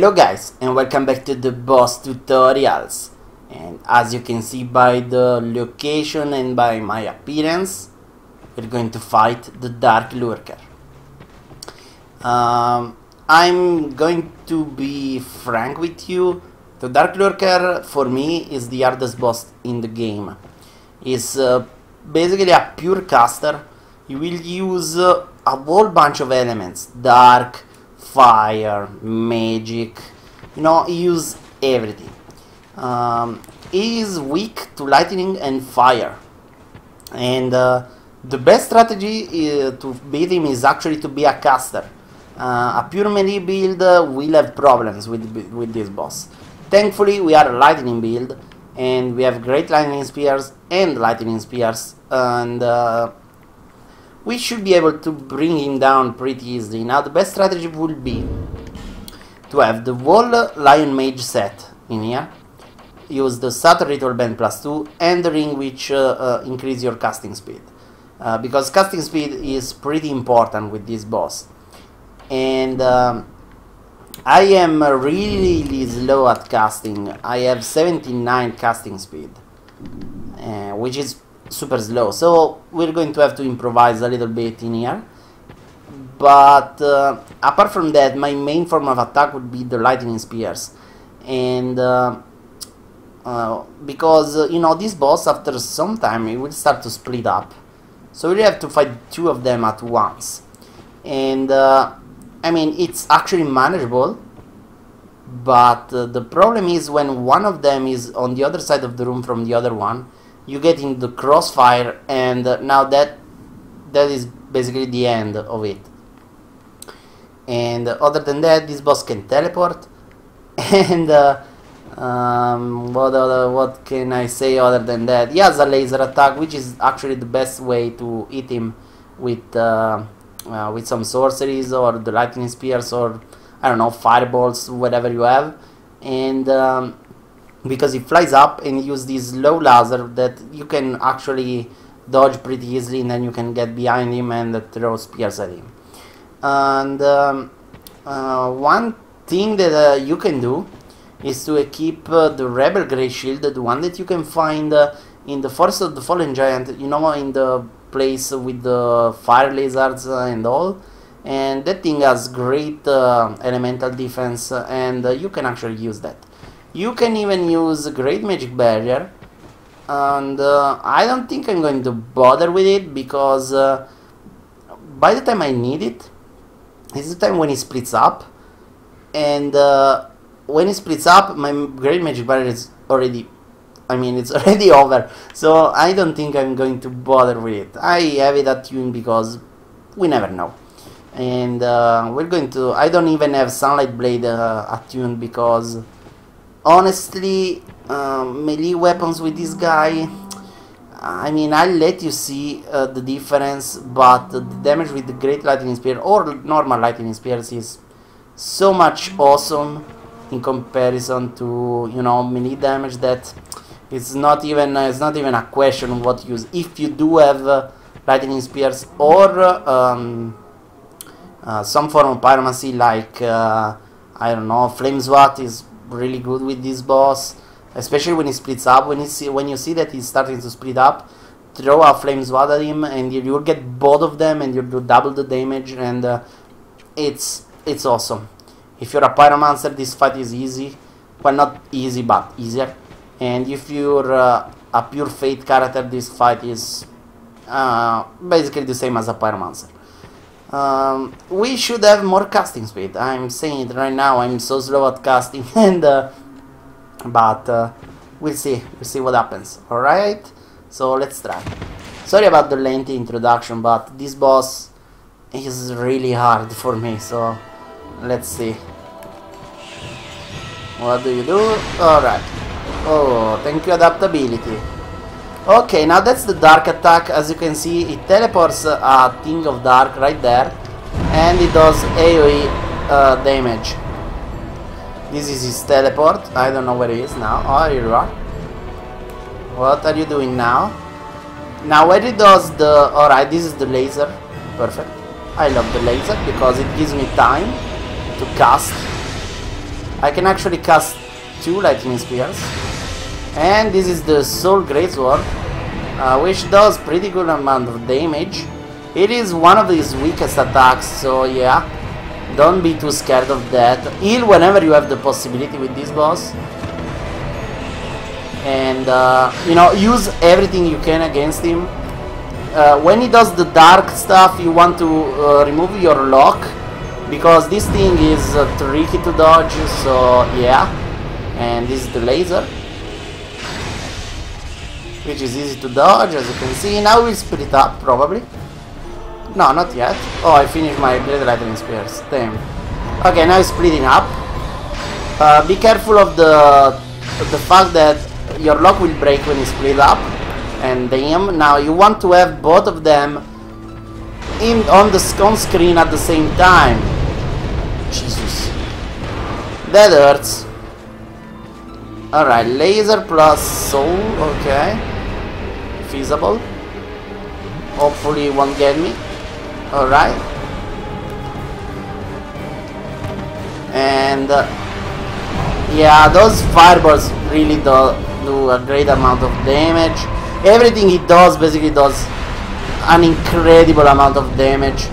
Hello guys, and welcome back to the boss tutorials. And as you can see by the location and by my appearance, we're going to fight the Darklurker. I'm going to be frank with you. The Darklurker for me is the hardest boss in the game. It's basically a pure caster. You will use a whole bunch of elements: dark, fire, magic, use everything. He is weak to lightning and fire, and the best strategy to beat him is actually to be a caster. A pure melee build will have problems with this boss. Thankfully we are a lightning build, and we have great lightning spears and lightning spears, and we should be able to bring him down pretty easily. Now the best strategy would be to have the whole Lion Mage set in here, use the Satyr Ritual Band +2 and the ring which increase your casting speed, because casting speed is pretty important with this boss. And I am really slow at casting. I have 79 casting speed, which is super slow, so we're going to have to improvise a little bit in here. But apart from that, my main form of attack would be the Lightning Spears, and because this boss, after some time, it will start to split up, so we have to fight two of them at once. And I mean, it's actually manageable, but the problem is when one of them is on the other side of the room from the other one, you get in the crossfire, and now that is basically the end of it. And other than that, this boss can teleport, and what can I say other than that? He has a laser attack, which is actually the best way to hit him with some sorceries or the lightning spears, or I don't know, fireballs, whatever you have. And because he flies up and use this low laser that you can actually dodge pretty easily, and then you can get behind him and throw spears at him. And one thing that you can do is to equip the Rebel Grey Shield, the one that you can find in the Forest of the Fallen Giant, in the place with the fire lizards and all. And that thing has great elemental defense, and you can actually use that. You can even use Great Magic Barrier, and I don't think I'm going to bother with it, because by the time I need it, is the time when he splits up, and when he splits up, my Great Magic Barrier is already, it's already over, so I don't think I'm going to bother with it. I have it attuned because we never know. And we're going to, I don't even have Sunlight Blade attuned, because honestly, melee weapons with this guy, I'll let you see the difference, but the damage with the Great Lightning Spear or normal Lightning Spears is so much awesome in comparison to melee damage, that it's not even a question of what to use. If you do have Lightning Spears or some form of pyromancy, like I don't know, Flame Swat is really good with this boss, especially when he splits up. When you see that he's starting to split up, throw a Flame Swat at him, and you'll get both of them, and you'll do double the damage, and it's awesome. If you're a pyromancer, this fight is easy. Well, not easy, but easier. And if you're a pure fate character, this fight is basically the same as a pyromancer. We should have more casting speed. I'm saying it right now, I'm so slow at casting, and but we'll see what happens. Alright, so let's try. Sorry about the lengthy introduction, but this boss is really hard for me, so let's see. What do you do? Alright. Oh, thank you, adaptability. Okay, now that's the dark attack. As you can see, it teleports a thing of dark right there, and it does AoE damage. This is his teleport. I don't know where he is now. Oh, here you are. What are you doing now? Now when it does the... Alright, this is the laser. Perfect. I love the laser because it gives me time to cast I can actually cast 2 Lightning Spears. And this is the Soul Greatsword, which does pretty good amount of damage. It is one of his weakest attacks, so yeah, don't be too scared of that. Heal whenever you have the possibility with this boss. And you know, use everything you can against him. When he does the dark stuff, you want to remove your lock, because this thing is tricky to dodge, so yeah. And this is the laser, which is easy to dodge, as you can see. Now we'll split up, probably. No, not yet. Oh, I finished my Great Lightning Spears. Damn. Okay, now it's splitting up. Be careful of the fact that your lock will break when you split up. And damn, now you want to have both of them on the screen at the same time. Jesus. That hurts. Alright, laser plus soul, okay. Feasible. Hopefully it won't get me. Alright. And yeah, those fireballs really do a great amount of damage. Everything he does basically does an incredible amount of damage.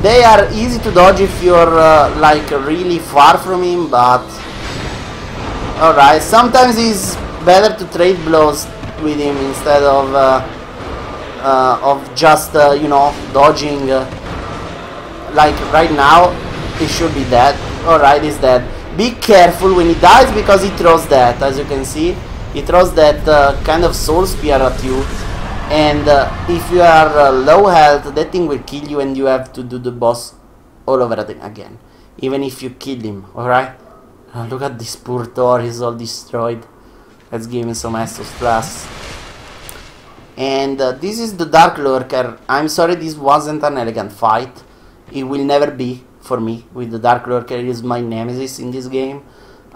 They are easy to dodge if you're like really far from him, but alright, sometimes it's better to trade blows with him instead of just you know, dodging. Like right now, he should be dead. Alright, he's dead. Be careful when he dies, because he throws that, as you can see. He throws that kind of soul spear at you. And if you are low health, that thing will kill you, and you have to do the boss all over again, even if you kill him. Alright? Look at this poor Thor, he's all destroyed. Let's give him some Estus Plus. And this is the Darklurker. I'm sorry this wasn't an elegant fight. It will never be for me with the Darklurker. It is my nemesis in this game.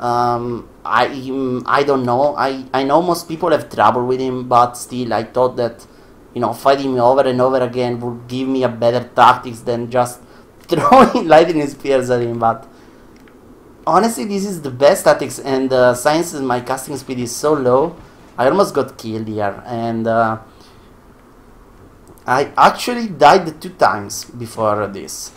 I don't know. I know most people have trouble with him, but still I thought that, you know, fighting me over and over again would give me a better tactics than just throwing lightning spears at him. But honestly, this is the best tactics, and since my casting speed is so low, I almost got killed here. And I actually died 2 times before this.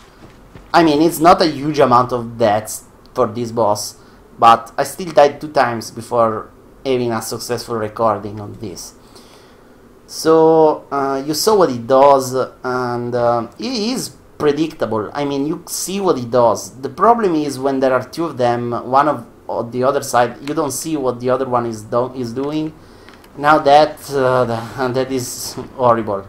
I mean, it's not a huge amount of deaths for this boss, but I still died 2 times before having a successful recording on this. So you saw what he does, and he is predictable. I mean, you see what he does. The problem is when there are 2 of them, one on the other side, you don't see what the other one is doing. Now that that is horrible.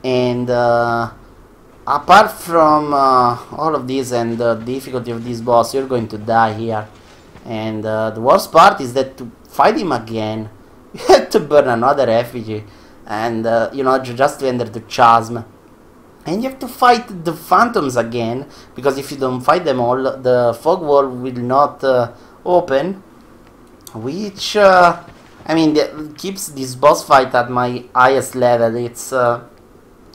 And apart from all of this and the difficulty of this boss, you're going to die here. And the worst part is that to fight him again, you have to burn another effigy, and you know, just to enter the chasm. And you have to fight the phantoms again, because if you don't fight them all, the fog wall will not open, which I mean, keeps this boss fight at my highest level. It's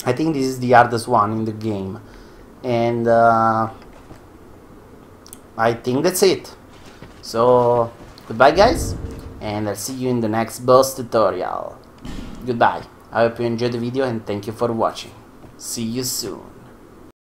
I think this is the hardest one in the game, and I think that's it. So goodbye guys, and I'll see you in the next boss tutorial. Goodbye. I hope you enjoyed the video, and thank you for watching. See you soon.